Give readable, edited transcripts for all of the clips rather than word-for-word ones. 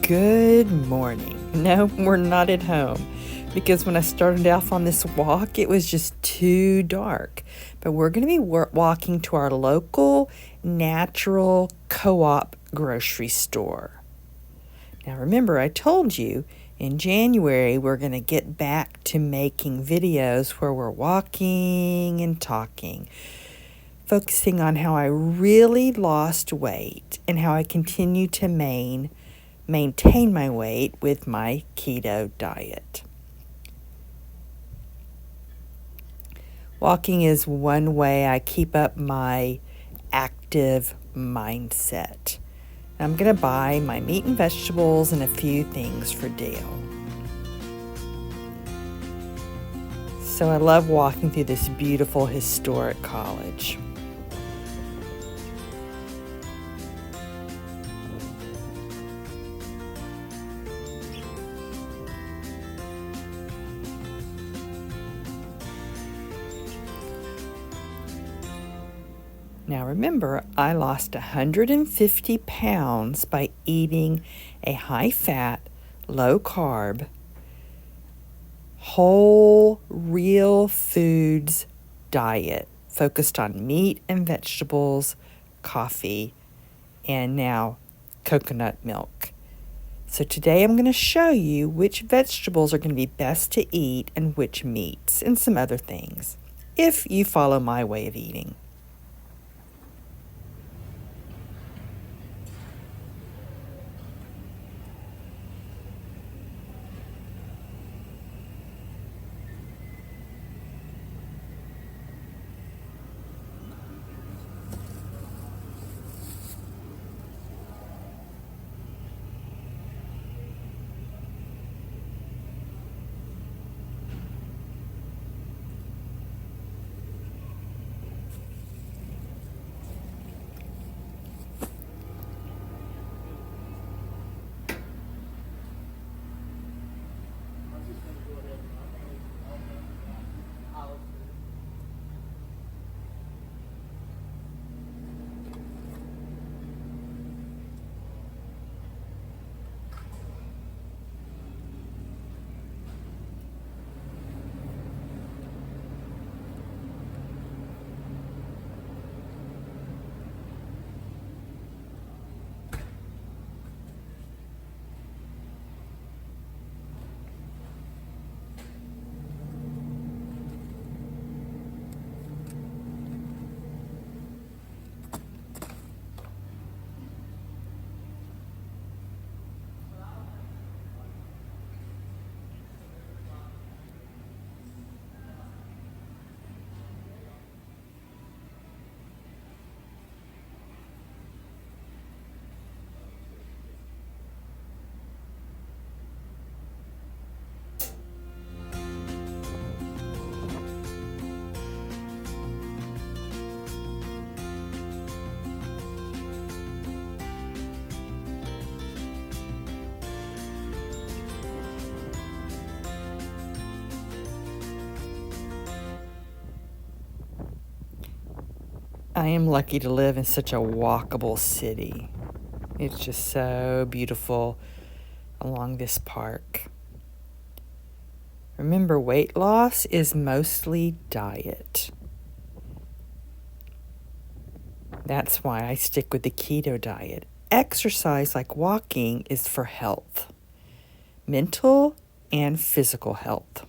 Good morning. No, we're not at home because when I started off on this walk, it was just too dark. But we're going to be walking to our local natural co-op grocery store. Now remember, I told you in January we're going to get back to making videos where we're walking and talking, focusing on how I really lost weight and how I continue to maintain my weight with my keto diet. Walking is one way I keep up my active mindset. I'm going to buy my meat and vegetables and a few things for Dale. So I love walking through this beautiful historic college. Now remember, I lost 150 pounds by eating a high-fat, low-carb, whole, real foods diet focused on meat and vegetables, coffee, and now coconut milk. So today I'm going to show you which vegetables are going to be best to eat and which meats and some other things, if you follow my way of eating. I am lucky to live in such a walkable city. It's just so beautiful along this park. Remember, weight loss is mostly diet. That's why I stick with the keto diet. Exercise, like walking, is for health, mental and physical health.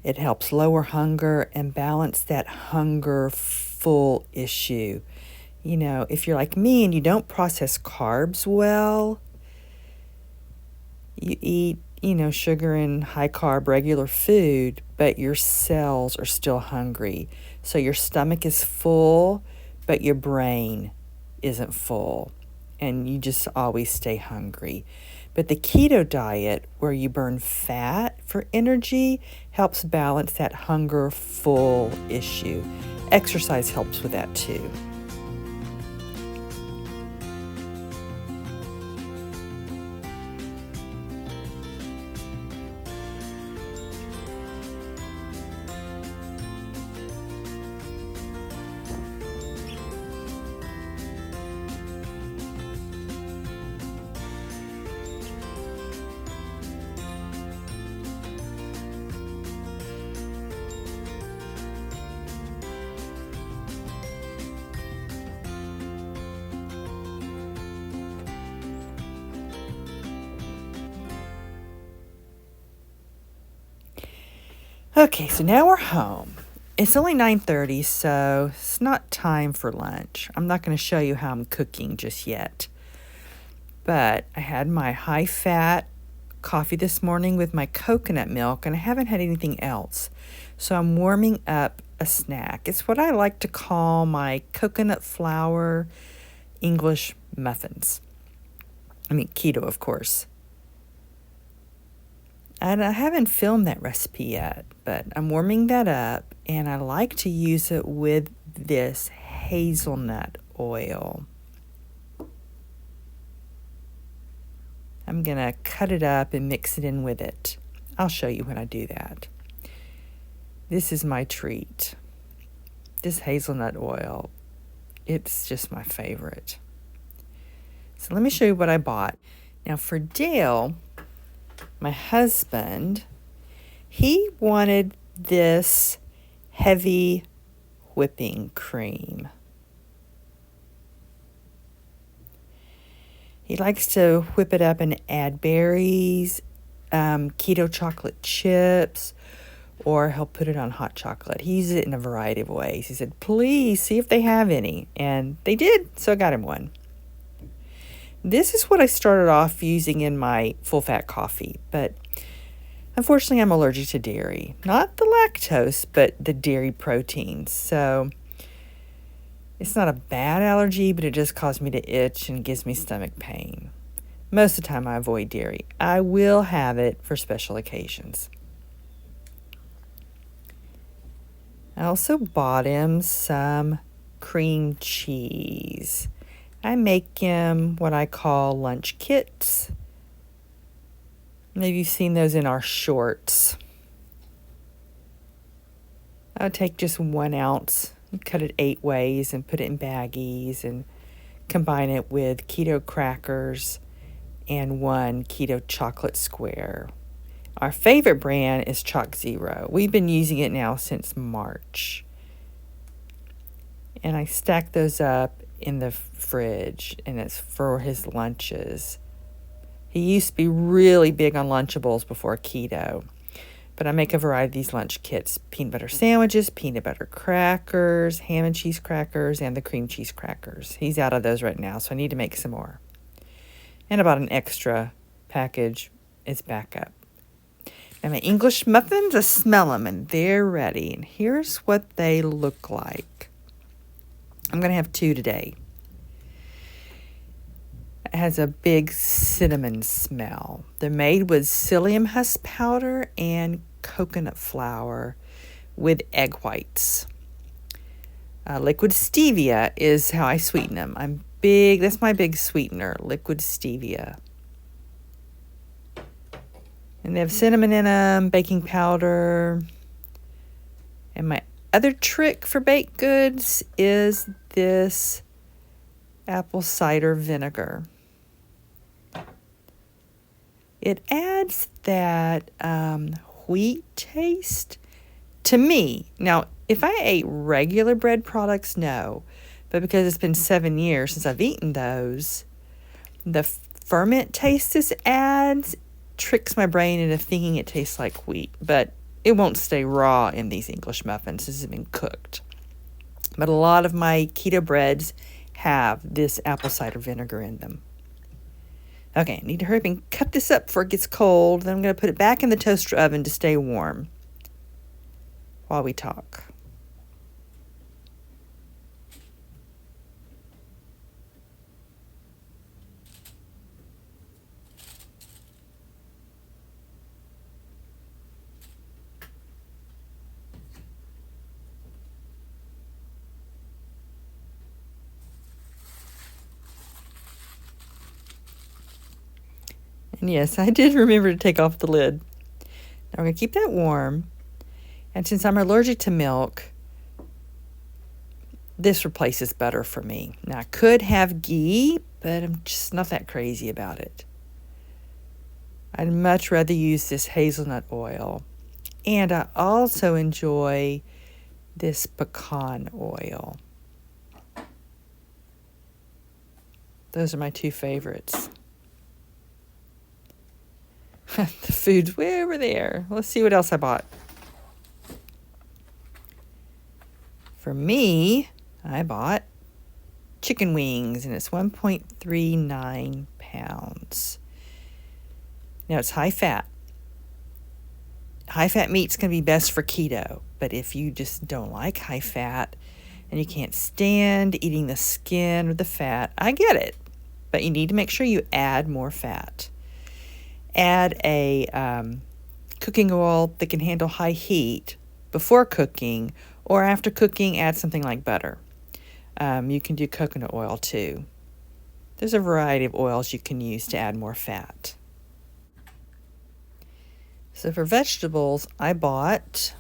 It helps lower hunger and balance that hunger-full issue. You know, if you're like me and you don't process carbs well, you eat, sugar and high-carb regular food, but your cells are still hungry. So your stomach is full, but your brain isn't full, and you just always stay hungry. But the keto diet, where you burn fat for energy, helps balance that hunger-full issue. Exercise helps with that too. Okay, so now we're home. It's only 9:30, so it's not time for lunch. I'm not going to show you how I'm cooking just yet. But I had my high-fat coffee this morning with my coconut milk, and I haven't had anything else. So I'm warming up a snack. It's what I like to call my coconut flour English muffins. I mean, keto, of course. And I haven't filmed that recipe yet, but I'm warming that up, and I like to use it with this hazelnut oil. I'm going to cut it up and mix it in with it. I'll show you when I do that. This is my treat. This hazelnut oil, it's just my favorite. So let me show you what I bought. Now for Dale, my husband, he wanted this heavy whipping cream. He likes to whip it up and add berries, keto chocolate chips, or he'll put it on hot chocolate. He uses it in a variety of ways. He said, please see if they have any. And they did, so I got him one. This is what I started off using in my full-fat coffee, but unfortunately I'm allergic to dairy. Not the lactose, but the dairy proteins. So it's not a bad allergy, but it just caused me to itch and gives me stomach pain. Most of the time I avoid dairy. I will have it for special occasions. I also bought him some cream cheese. I make him what I call lunch kits. Maybe you've seen those in our shorts. I would take just 1 ounce, cut it 8 ways, and put it in baggies, and combine it with keto crackers and 1 keto chocolate square. Our favorite brand is Chalk Zero. We've been using it now since March. And I stack those up in the fridge, and it's for his lunches. He used to be really big on Lunchables before keto. But I make a variety of these lunch kits: peanut butter sandwiches, peanut butter crackers, ham and cheese crackers, and the cream cheese crackers. He's out of those right now, so I need to make some more. And about an extra package is back up. Now my English muffins, I smell them, and they're ready. And here's what they look like. I'm going to have 2 today. It has a big cinnamon smell. They're made with psyllium husk powder and coconut flour with egg whites. Liquid stevia is how I sweeten them. That's my big sweetener, liquid stevia. And they have cinnamon in them, baking powder. And my other trick for baked goods is this apple cider vinegar. It adds that wheat taste to me. Now, if I ate regular bread products, no. But because it's been 7 years since I've eaten those, the ferment taste this adds tricks my brain into thinking it tastes like wheat. But it won't stay raw in these English muffins. This has been cooked. But a lot of my keto breads have this apple cider vinegar in them. Okay, I need to hurry up and cut this up before it gets cold. Then I'm going to put it back in the toaster oven to stay warm while we talk. And yes, I did remember to take off the lid. Now we're going to keep that warm. And since I'm allergic to milk, this replaces butter for me. Now I could have ghee, but I'm just not that crazy about it. I'd much rather use this hazelnut oil. And I also enjoy this pecan oil. Those are my 2 favorites. The food's way over there. Let's see what else I bought. For me, I bought chicken wings, and it's 1.39 pounds. Now, it's high fat. High fat meat's going to be best for keto, but if you just don't like high fat and you can't stand eating the skin or the fat, I get it, but you need to make sure you add more fat. Add a cooking oil that can handle high heat before cooking, or after cooking, add something like butter. You can do coconut oil too. There's a variety of oils you can use to add more fat. So for vegetables, I bought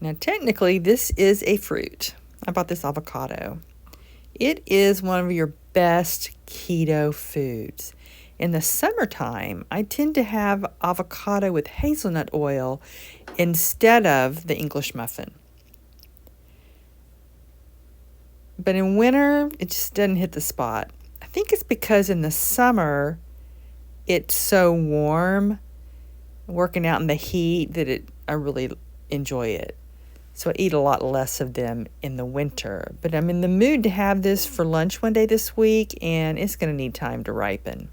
now technically this is a fruit. I bought this avocado. It is one of your best keto foods. In the summertime, I tend to have avocado with hazelnut oil instead of the English muffin. But in winter, it just doesn't hit the spot. I think it's because in the summer, it's so warm, working out in the heat, that I really enjoy it. So I eat a lot less of them in the winter. But I'm in the mood to have this for lunch one day this week, and it's going to need time to ripen.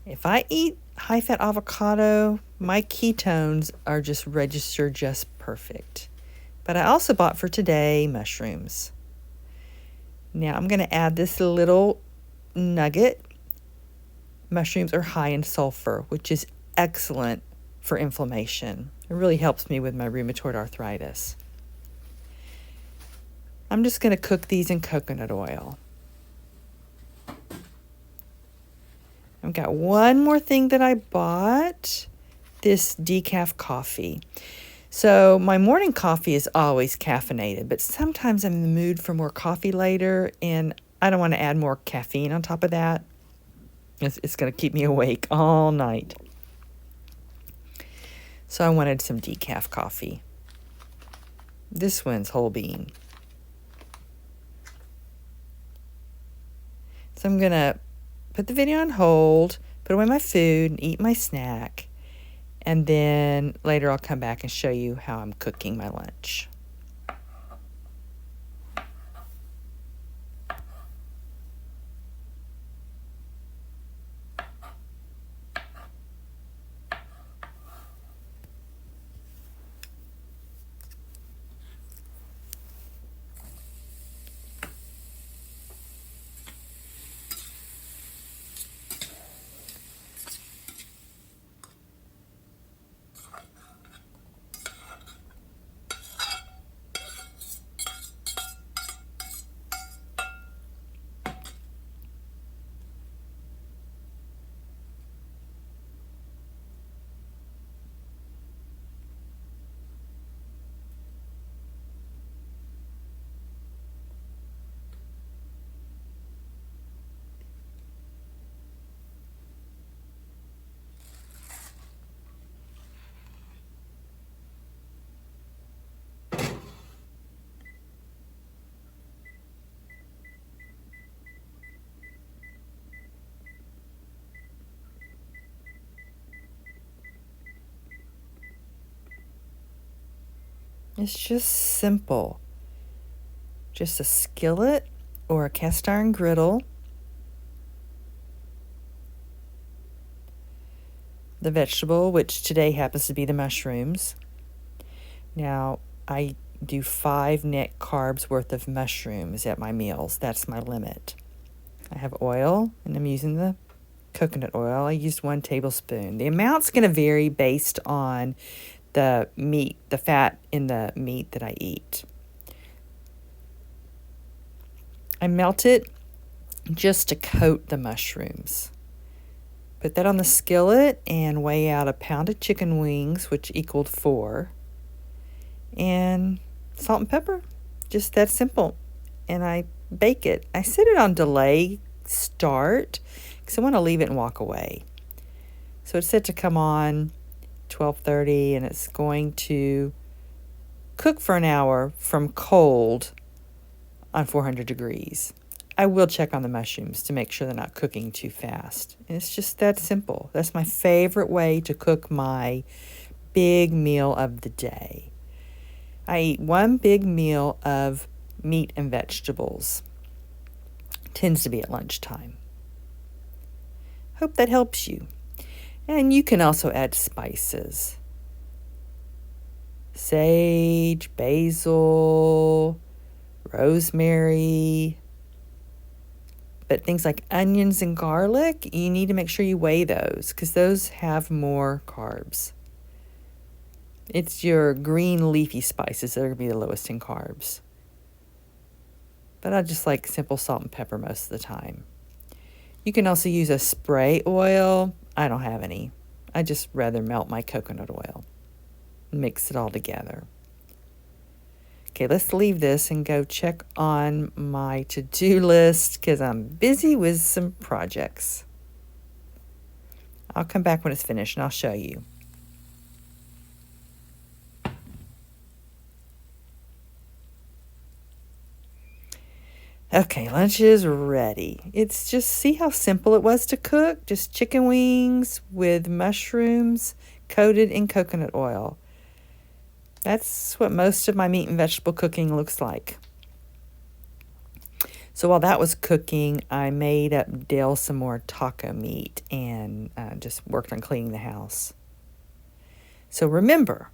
If I eat high-fat avocado, my ketones are just registered just perfect. But I also bought for today mushrooms. Now I'm going to add this little nugget. Mushrooms are high in sulfur, which is excellent for inflammation. It really helps me with my rheumatoid arthritis. I'm just going to cook these in coconut oil. I've got one more thing that I bought, this decaf coffee. So my morning coffee is always caffeinated, but sometimes I'm in the mood for more coffee later, and I don't want to add more caffeine on top of that. It's going to keep me awake all night. So I wanted some decaf coffee. This one's whole bean. So I'm going to put the video on hold, put away my food, and eat my snack. And then later I'll come back and show you how I'm cooking my lunch. It's just simple. Just a skillet or a cast iron griddle. The vegetable, which today happens to be the mushrooms. Now, I do 5 net carbs worth of mushrooms at my meals. That's my limit. I have oil, and I'm using the coconut oil. I used 1 tablespoon. The amount's going to vary based on the meat, the fat in the meat that I eat. I melt it just to coat the mushrooms. Put that on the skillet and weigh out a pound of chicken wings, which equaled 4. And salt and pepper. Just that simple. And I bake it. I set it on delay start because I want to leave it and walk away. So it's set to come on 12:30, and it's going to cook for an hour from cold on 400 degrees. I will check on the mushrooms to make sure they're not cooking too fast. And it's just that simple. That's my favorite way to cook my big meal of the day. I eat one big meal of meat and vegetables. Tends to be at lunchtime. Hope that helps you. And you can also add spices. Sage, basil, rosemary. But things like onions and garlic, you need to make sure you weigh those because those have more carbs. It's your green leafy spices that are going to be the lowest in carbs. But I just like simple salt and pepper most of the time. You can also use a spray oil. I don't have any. I just rather melt my coconut oil. Mix it all together. Okay, let's leave this and go check on my to-do list because I'm busy with some projects. I'll come back when it's finished and I'll show you. Okay, lunch is ready. It's just, see how simple it was to cook? Just chicken wings with mushrooms coated in coconut oil. That's what most of my meat and vegetable cooking looks like. So while that was cooking, I made up Dale some more taco meat and just worked on cleaning the house. So remember,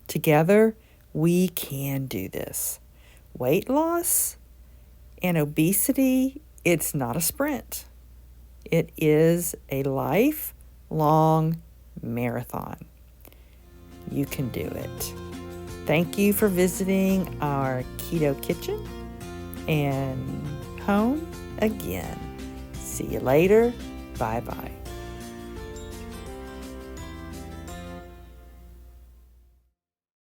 together we can do this. Weight loss and obesity, it's not a sprint. It is a lifelong marathon. You can do it. Thank you for visiting our Keto Kitchen and home again. See you later. Bye-bye.